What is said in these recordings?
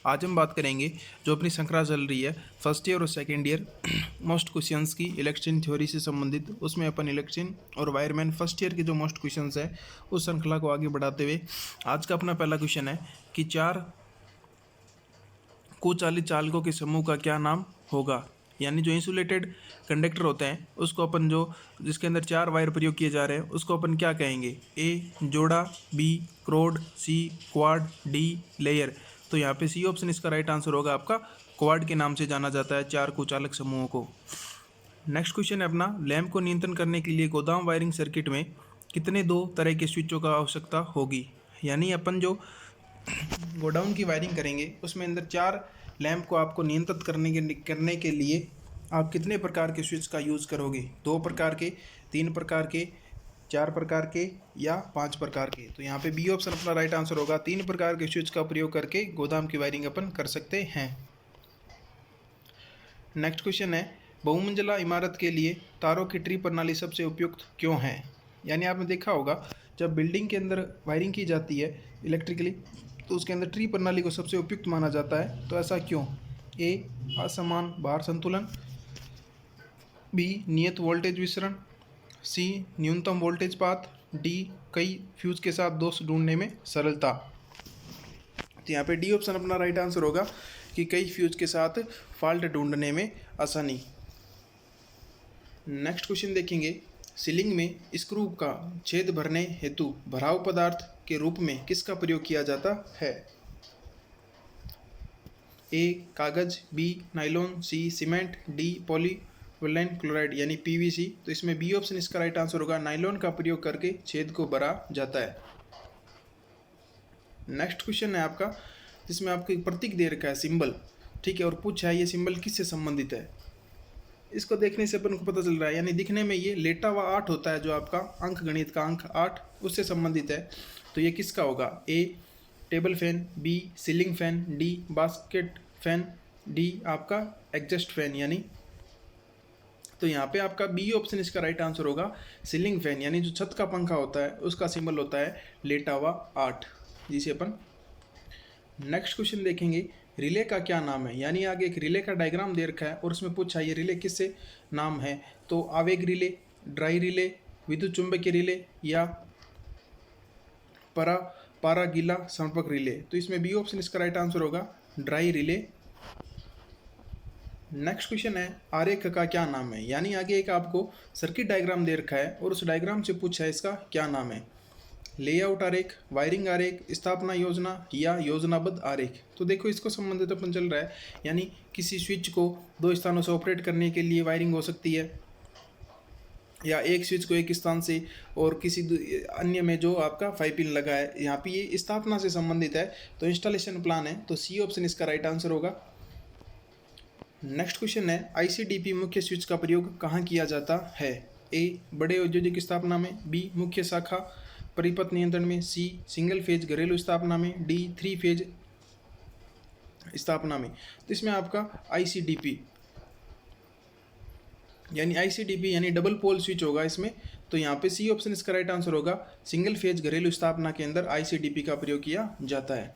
आज हम बात करेंगे जो अपनी श्रृंखला चल रही है फर्स्ट ईयर और सेकेंड ईयर मोस्ट क्वेश्चंस की इलेक्शन थ्योरी से संबंधित। उसमें अपन इलेक्शन और वायरमैन फर्स्ट ईयर के जो मोस्ट क्वेश्चंस है उस श्रृंखला को आगे बढ़ाते हुए आज का अपना पहला क्वेश्चन है कि 4 कुचालित चालकों के समूह का क्या नाम होगा। यानी जो इंसुलेटेड कंडक्टर होते हैं उसको अपन जो जिसके अंदर 4 वायर प्रयोग किए जा रहे हैं उसको अपन क्या कहेंगे। ए जोड़ा, बी क्रोड, सी क्वाड, डी लेयर। तो यहाँ पे सी ऑप्शन इसका राइट आंसर होगा आपका। क्वाड के नाम से जाना जाता है 4 कुचालक समूहों को। नेक्स्ट क्वेश्चन है अपना, लैंप को नियंत्रण करने के लिए गोदाम वायरिंग सर्किट में कितने 2 तरह के स्विचों का आवश्यकता होगी। यानी अपन जो गोडाउन की वायरिंग करेंगे उसमें अंदर 4 लैंप को आपको नियंत्रित करने के लिए आप कितने प्रकार के स्विच का यूज़ करोगे। 2 प्रकार के, 3 प्रकार के, 4 प्रकार के या 5 प्रकार के। तो यहाँ पे बी ऑप्शन अपना राइट आंसर होगा। 3 प्रकार के स्विच का प्रयोग करके गोदाम की वायरिंग अपन कर सकते हैं। नेक्स्ट क्वेश्चन है, बहुमंजिला इमारत के लिए तारों की ट्री प्रणाली सबसे उपयुक्त क्यों है। यानी आपने देखा होगा जब बिल्डिंग के अंदर वायरिंग की जाती है इलेक्ट्रिकली तो उसके अंदर ट्री प्रणाली को सबसे उपयुक्त माना जाता है। तो ऐसा क्यों। ए असमान भार संतुलन, बी नियत वोल्टेज विसरण, सी न्यूनतम वोल्टेज पाथ, डी कई फ्यूज के साथ दोष ढूंढने में सरलता। तो यहाँ पे डी ऑप्शन अपना राइट आंसर होगा कि कई फ्यूज के साथ फॉल्ट ढूंढने में आसानी। नेक्स्ट क्वेश्चन देखेंगे, सीलिंग में स्क्रू का छेद भरने हेतु भराव पदार्थ के रूप में किसका प्रयोग किया जाता है। ए कागज, बी नाइलॉन, सी सीमेंट, डी पॉलीविनाइल क्लोराइड यानी पीवीसी। तो इसमें बी ऑप्शन इसका राइट आंसर होगा। नाइलॉन का प्रयोग करके छेद को भरा जाता है। नेक्स्ट क्वेश्चन है आपका जिसमें आपको एक प्रतीक दे रखा है सिंबल, ठीक है, और पूछा है ये सिंबल किससे संबंधित है। इसको देखने से अपन को पता चल रहा है यानी दिखने में ये लेटा हुआ 8 होता है जो आपका अंक गणित का अंक 8 उससे संबंधित है। तो ये किसका होगा। A table fan, B ceiling fan, D basket fan, D आपका एग्जस्ट फैन यानी। तो यहाँ पे आपका बी ऑप्शन इसका राइट आंसर होगा। सीलिंग फैन यानी जो छत का पंखा होता है उसका सिंबल होता है लेटा हुआ 8 जिसे अपन। नेक्स्ट क्वेश्चन देखेंगे, रिले का क्या नाम है। यानी आगे एक रिले का डायग्राम दे रखा है और उसमें पूछा ये रिले किससे नाम है। तो आवेग रिले, ड्राई रिले, विद्युत चुंबकीय रिले या पारा गीला संपर्क रिले। तो इसमें बी ऑप्शन इसका राइट आंसर होगा ड्राई रिले। नेक्स्ट क्वेश्चन है, आरेख का क्या नाम है। यानी आगे एक आपको सर्किट डायग्राम दे रखा है और उस डायग्राम से पूछा है इसका क्या नाम है। लेआउट आरेख, वायरिंग आरेख, स्थापना योजना या योजनाबद्ध आरेख। तो देखो इसको संबंधित अपन चल रहा है यानी किसी स्विच को 2 स्थानों से ऑपरेट करने के लिए वायरिंग हो सकती है या एक स्विच को एक स्थान से और किसी अन्य में जो आपका 5 पिन लगा है। यहाँ पे ये स्थापना से संबंधित है तो इंस्टॉलेशन प्लान है। तो सी ऑप्शन इसका राइट आंसर होगा। नेक्स्ट क्वेश्चन है, आईसीडीपी मुख्य स्विच का प्रयोग कहाँ किया जाता है। ए बड़े औद्योगिक स्थापना में, बी मुख्य शाखा परिपथ नियंत्रण में, सी सिंगल फेज घरेलू स्थापना में, डी 3 फेज स्थापना में। तो इसमें आपका आईसीडीपी यानी डबल पोल स्विच होगा इसमें। तो यहाँ पे सी ऑप्शन इसका राइट आंसर होगा। सिंगल फेज घरेलू स्थापना के अंदर आईसीडीपी का प्रयोग किया जाता है।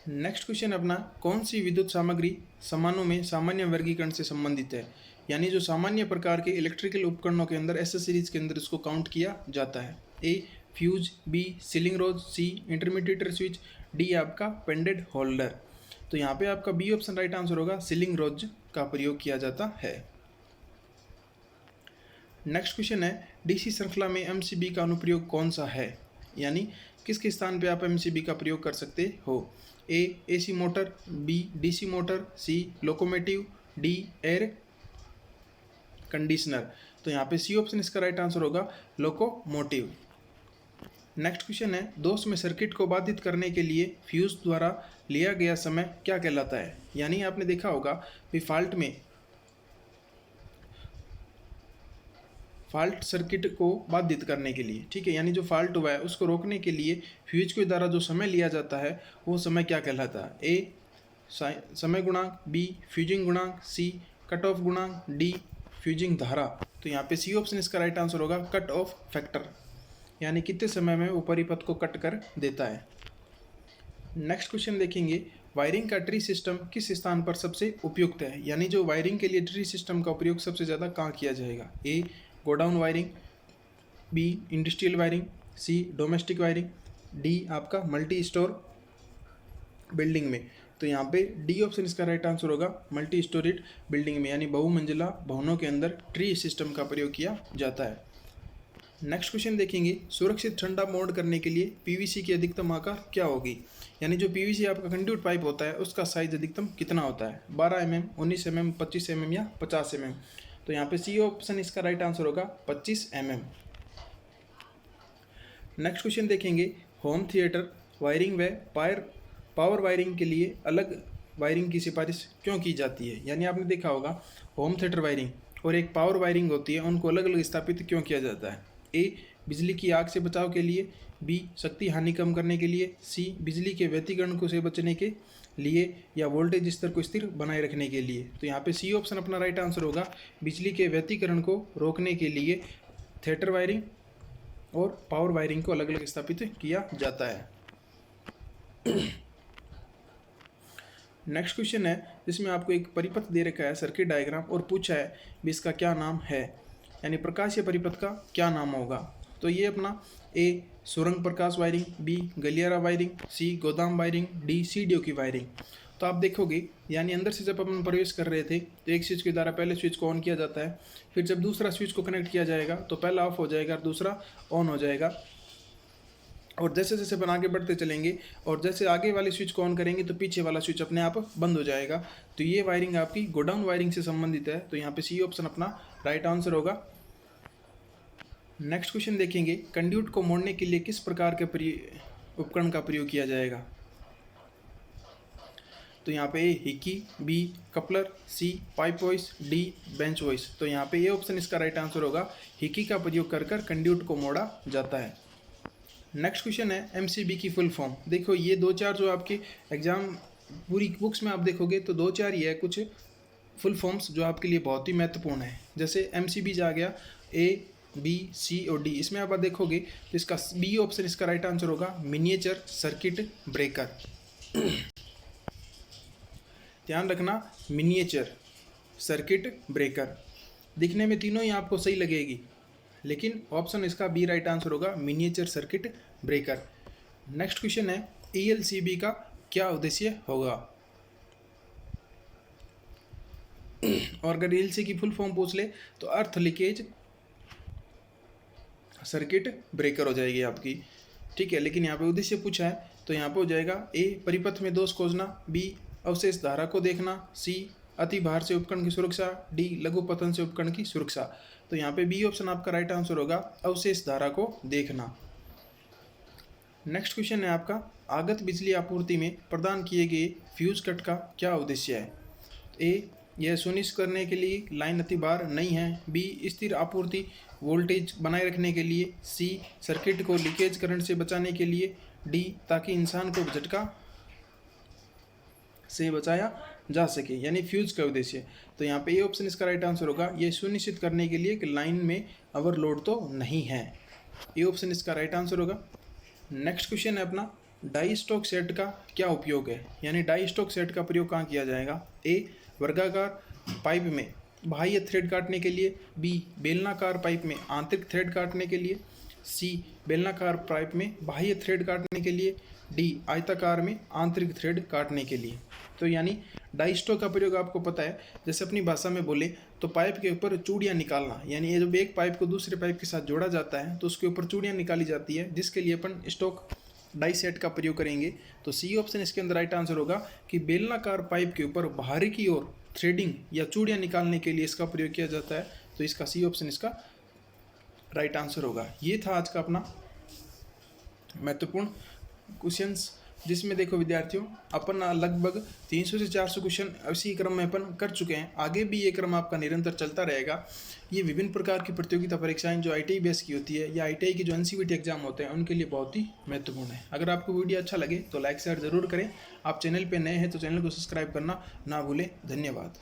नेक्स्ट क्वेश्चन अपना, कौन सी विद्युत सामग्री सामानों में सामान्य वर्गीकरण से संबंधित है। यानी जो सामान्य प्रकार के इलेक्ट्रिकल उपकरणों के अंदर एसेसरीज के अंदर इसको काउंट किया जाता है। ए फ्यूज, बी सीलिंग रोज, सी इंटरमीडिएटर स्विच, डी आपका पेंडेड होल्डर। तो यहाँ पे आपका बी ऑप्शन राइट आंसर होगा। सीलिंग रोज का प्रयोग किया जाता है। नेक्स्ट क्वेश्चन है, डीसी श्रृंखला में एमसीबी का अनुप्रयोग कौन सा है। यानी किसके स्थान पे आप एमसीबी का प्रयोग कर सकते हो। A AC motor, B DC motor, C locomotive, D air conditioner. तो यहाँ पे सी ऑप्शन इसका राइट आंसर होगा लोकोमोटिव। नेक्स्ट क्वेश्चन है, दोष में सर्किट को बाधित करने के लिए फ्यूज द्वारा लिया गया समय क्या कहलाता है। यानी आपने देखा होगा कि फाल्ट सर्किट को बाधित करने के लिए, ठीक है, यानी जो फाल्ट हुआ है उसको रोकने के लिए फ्यूज के द्वारा जो समय लिया जाता है वो समय क्या कहलाता है। ए समय गुणांक, बी फ्यूजिंग गुणांक, सी कट ऑफ गुणांक, डी फ्यूजिंग धारा। तो यहाँ पे सी ऑप्शन इसका राइट आंसर होगा कट ऑफ फैक्टर यानी कितने समय में वो परिपथ को कट कर देता है। नेक्स्ट क्वेश्चन देखेंगे, वायरिंग का ट्री सिस्टम किस स्थान पर सबसे उपयुक्त है, यानी जो वायरिंग के लिए ट्री सिस्टम का प्रयोग सबसे ज़्यादा कहाँ किया जाएगा। A godown wiring, B industrial wiring, C domestic wiring, D आपका मल्टी स्टोर बिल्डिंग में। तो यहाँ पे डी ऑप्शन इसका राइट आंसर होगा, मल्टी स्टोरेड बिल्डिंग में, यानी बहुमंजिला भवनों के अंदर ट्री सिस्टम का प्रयोग किया जाता है। नेक्स्ट क्वेश्चन देखेंगे, सुरक्षित ठंडा मोल्ड करने के लिए पीवीसी की अधिकतम आकार क्या होगी, यानी जो पीवीसी आपका कंड्यूट पाइप होता है उसका साइज अधिकतम कितना होता है, 12 mm, 19 mm, 25 mm या 50 mm। तो यहाँ पे सी ऑप्शन इसका राइट आंसर होगा 25 mm। नेक्स्ट क्वेश्चन देखेंगे, होम थिएटर वायरिंग व पावर वायरिंग के लिए अलग वायरिंग की सिफारिश क्यों की जाती है, यानी आपने देखा होगा होम थिएटर वायरिंग और एक पावर वायरिंग होती है, उनको अलग अलग स्थापित क्यों किया जाता है। ए बिजली की आग से बचाव के लिए, बी शक्ति हानि कम करने के लिए, सी बिजली के व्यतिकरण को से बचने के लिए, या वोल्टेज स्तर को स्थिर बनाए रखने के लिए। तो यहाँ पे सी ऑप्शन अपना राइट आंसर होगा, बिजली के व्यतिकरण को रोकने के लिए थिएटर वायरिंग और पावर वायरिंग को अलग अलग स्थापित किया जाता है। नेक्स्ट क्वेश्चन है जिसमें आपको एक परिपथ दे रखा है सर्किट डायग्राम और पूछा है भी इसका क्या नाम है, यानी प्रकाशीय परिपथ का क्या नाम होगा। तो ये अपना ए सुरंग प्रकाश वायरिंग, बी गलियारा वायरिंग, सी गोदाम वायरिंग, डी सीडीओ की वायरिंग। तो आप देखोगे यानी अंदर से जब अपन प्रवेश कर रहे थे तो एक स्विच के द्वारा पहले स्विच को ऑन किया जाता है, फिर जब दूसरा स्विच को कनेक्ट किया जाएगा तो पहला ऑफ हो जाएगा और दूसरा ऑन हो जाएगा, और जैसे जैसे अपन आगे बढ़ते चलेंगे और जैसे आगे वाले स्विच को ऑन करेंगे तो पीछे वाला स्विच अपने आप बंद हो जाएगा। तो ये वायरिंग आपकी गोडाउन वायरिंग से संबंधित है, तो यहाँ पे सी ऑप्शन अपना राइट आंसर होगा। नेक्स्ट क्वेश्चन देखेंगे, कंड्यूट को मोड़ने के लिए किस प्रकार के उपकरण का प्रयोग किया जाएगा। तो यहाँ पे A hickey, B coupler, C pipe vice, D bench vice. तो यहाँ पे ये ऑप्शन इसका राइट आंसर होगा, हिकी का प्रयोग कर कंड्यूट को मोड़ा जाता है। नेक्स्ट क्वेश्चन है एमसीबी की फुल फॉर्म। देखो ये 2-4 जो आपके एग्जाम पूरी बुक्स में आप देखोगे तो 2-4 ही है कुछ फुल फॉर्म्स जो आपके लिए बहुत ही महत्वपूर्ण है। जैसे एमसीबी आ गया ए बी सी और डी, इसमें आप देखोगे तो इसका बी ऑप्शन इसका राइट आंसर होगा, मिनिएचर सर्किट ब्रेकर। ध्यान रखना, मिनिएचर सर्किट ब्रेकर। दिखने में तीनों ही आपको सही लगेगी, लेकिन ऑप्शन इसका बी राइट आंसर होगा, miniature circuit breaker. Next question है ईएलसीबी का क्या उद्देश्य होगा, और अगर ईएलसी की फुल फॉर्म पूछ ले तो अर्थ लीकेज सर्किट ब्रेकर हो जाएगी आपकी, ठीक है। लेकिन यहाँ पे उद्देश्य पूछा है तो यहाँ पे हो जाएगा ए परिपथ में दोष खोजना, बी अवशेष धारा को देखना, सी अति भार से उपकरण की सुरक्षा, डी लघु पतन से उपकरण की सुरक्षा। तो यहाँ पे बी ऑप्शन आपका राइट आंसर होगा, अवशेष धारा को देखना। नेक्स्ट क्वेश्चन है आपका, आगत बिजली आपूर्ति में प्रदान किए गए फ्यूज कट का क्या उद्देश्य है। ए यह सुनिश्चित करने के लिए लाइन अति भार नहीं है, बी स्थिर आपूर्ति वोल्टेज बनाए रखने के लिए, सी सर्किट को लीकेज करंट से बचाने के लिए, डी ताकि इंसान को झटका से बचाया जा सके, यानी फ्यूज का उद्देश्य। तो यहाँ पे ये ऑप्शन इसका राइट आंसर होगा, ये सुनिश्चित करने के लिए कि लाइन में ओवरलोड तो नहीं है। ये ऑप्शन इसका राइट आंसर होगा। नेक्स्ट क्वेश्चन है अपना, डाई स्टॉक सेट का क्या उपयोग है, यानी डाई स्टॉक सेट का प्रयोग कहाँ किया जाएगा। ए वर्गाकार पाइप में बाह्य थ्रेड काटने के लिए, बी बेलनाकार पाइप में आंतरिक थ्रेड काटने के लिए, सी बेलनाकार पाइप में बाह्य थ्रेड काटने के लिए, डी आयताकार में आंतरिक थ्रेड काटने के लिए। तो यानी डाई स्टॉक का प्रयोग आपको पता है, जैसे अपनी भाषा में बोले तो पाइप के ऊपर चूड़ियाँ निकालना, यानी ये जब एक पाइप को दूसरे पाइप के साथ जोड़ा जाता है तो उसके ऊपर चूड़ियाँ निकाली जाती है, जिसके लिए अपन स्टॉक डाई सेट का प्रयोग करेंगे। तो सी ऑप्शन इसके अंदर राइट आंसर होगा कि बेलनाकार पाइप के ऊपर बाहरी की ओर थ्रेडिंग या चूड़ियाँ निकालने के लिए इसका प्रयोग किया जाता है। तो इसका सी ऑप्शन इसका राइट आंसर होगा। ये था आज का अपना महत्वपूर्ण क्वेश्चंस, जिसमें देखो विद्यार्थियों अपन लगभग 300 से 400 क्वेश्चन इसी क्रम में अपन कर चुके हैं। आगे भी ये क्रम आपका निरंतर चलता रहेगा। ये विभिन्न प्रकार की प्रतियोगिता परीक्षाएं जो ITI बेस की होती है या ITI की जो NCVT एग्जाम होते हैं उनके लिए बहुत ही महत्वपूर्ण है। अगर आपको वीडियो अच्छा लगे तो लाइक शेयर ज़रूर करें। आप चैनल पर नए हैं तो चैनल को सब्सक्राइब करना ना भूलें। धन्यवाद।